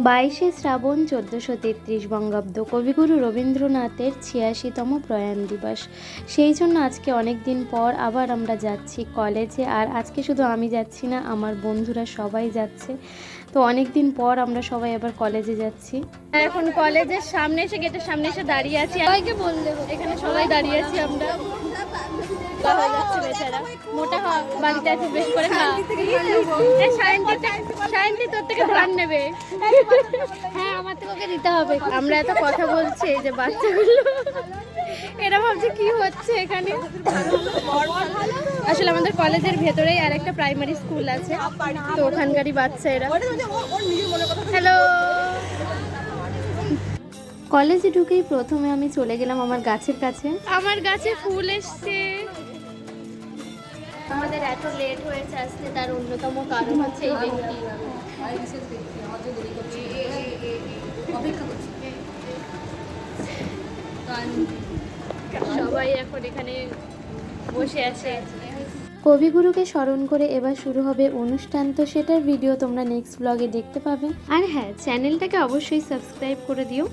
22শে শ্রাবণ 1433 বঙ্গাব্দ কবিগুরু রবীন্দ্রনাথের 86তম প্রয়াণ দিবস। সেই জন্য আজকে অনেক দিন পর আবার আমরা যাচ্ছি কলেজে। আর আজকে শুধু আমি যাচ্ছি না, আমার বন্ধুরা সবাই যাচ্ছে। তো অনেক দিন পর আমরা সবাই আবার কলেজে যাচ্ছি। এখন কলেজের সামনে এসে, গেটের সামনে এসে দাঁড়িয়ে আছি। সবাইকে বললে এখানে সবাই দাঁড়িয়ে আছি আমরা। হয়ে যাচ্ছে বেচারা, মোটা বাড়িতে আছে, বেশ করে সায়ন্তী তোর থেকে ধান নেবে। হ্যাঁ, আমার থেকে ওকে দিতে হবে। আমরা এত কথা বলছি, এই যে বাচ্চাগুলো এরা ভাবছে কি হচ্ছে এখানে। আসলে আমাদের কলেজের ভেতরেই আর একটা প্রাইমারি স্কুল আছে, তো ওখানকারই বাচ্চা এরা। হ্যালো। কলেজে ঢুকেই প্রথমে আমি চলে গেলাম আমার গাছের কাছে। আমার গাছে ফুল এসছে। আমাদের এত লেট হয়েছে আসতে, তার অন্যতম কারণ হচ্ছে এই ব্যক্তি। সবাই এখন এখানে বসে আছে। কবিগুরুকে স্মরণ করে এবার শুরু হবে অনুষ্ঠান, তো সেটার ভিডিও তোমরা নেক্সট ব্লগে দেখতে পাবে। আর হ্যাঁ, চ্যানেলটাকে অবশ্যই সাবস্ক্রাইব করে দিও।